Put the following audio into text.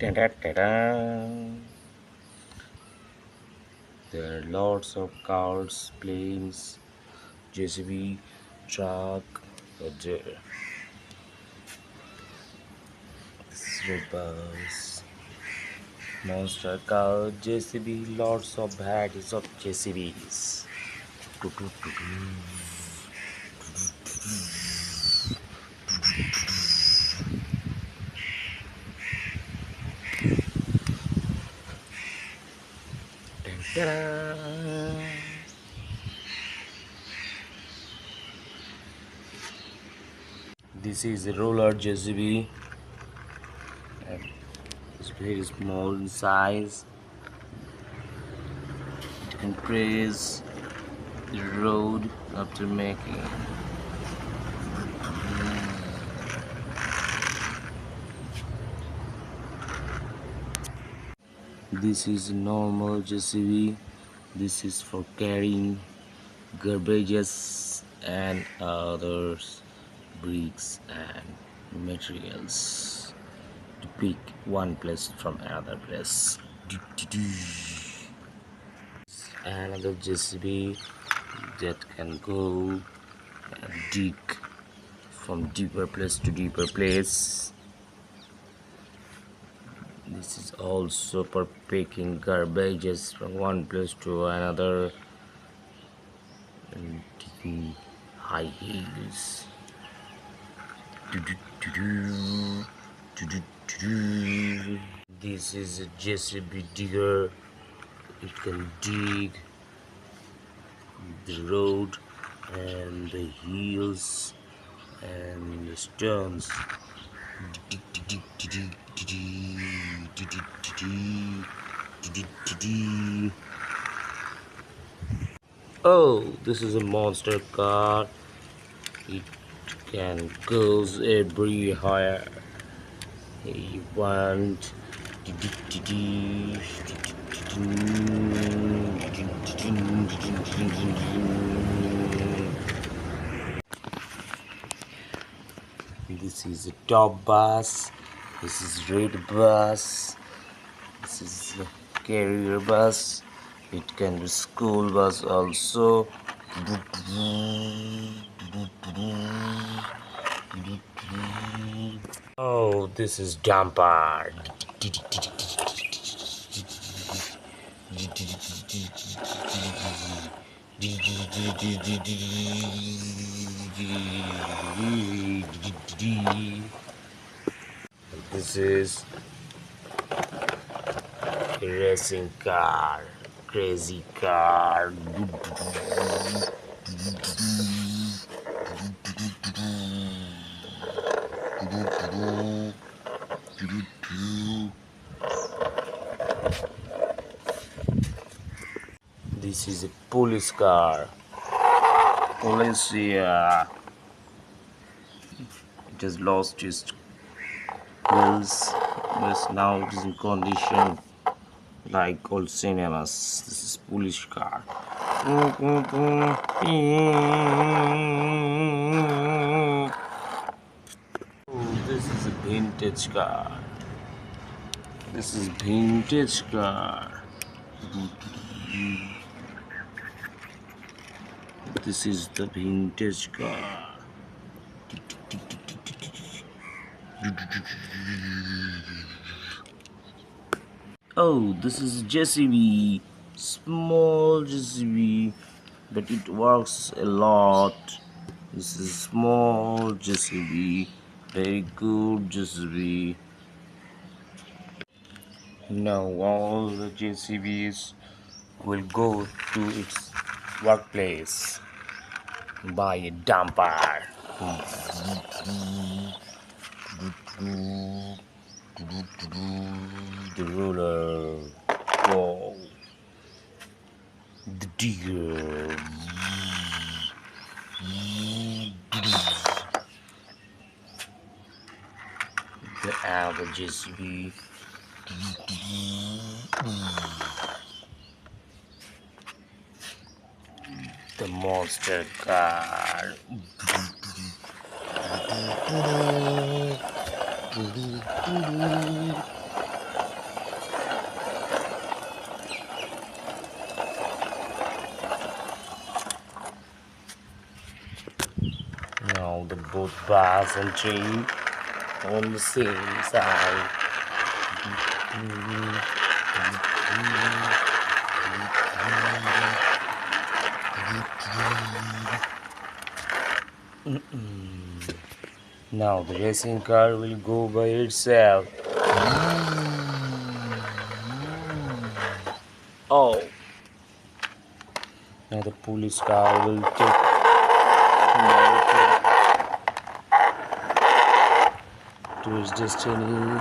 Da-da-da-da. There are lots of cars, planes, JCB, truck. This is bus, monster car, JCB. Lots of varieties of JCBs. Ta-da! This is a roller JCB. And it's very small in size. It can trace the road after making. This is normal JCB. This is for carrying garbages and others, bricks and materials to pick one place from another place. Another JCB that can go and dig from deeper place to deeper place. This is also for picking garbages from one place to another and taking high heels. This is a JCB digger. It can dig the road and the hills and the stones. Oh, this is a monster car. It can goes everywhere you want. This is a top bus. This is red bus. This is a carrier bus. It can be school bus also. Oh, this is dumper. This is a racing car, crazy car. This is a police car. Policia. It has lost its wheels, but now it is in condition like old cinemas. This is police car. Oh, this is a vintage car. This is vintage car. This is the vintage car. Oh, this is JCB. Small JCB, but it works a lot. This is small JCB. Very good JCB. Now all the JCBs will go to its workplace by a dumper. The roller, whoa, the digger, the other JCB, the monster car. bus and train on the same side. Now the racing car will go by itself. Oh, now the police car will take to its destiny.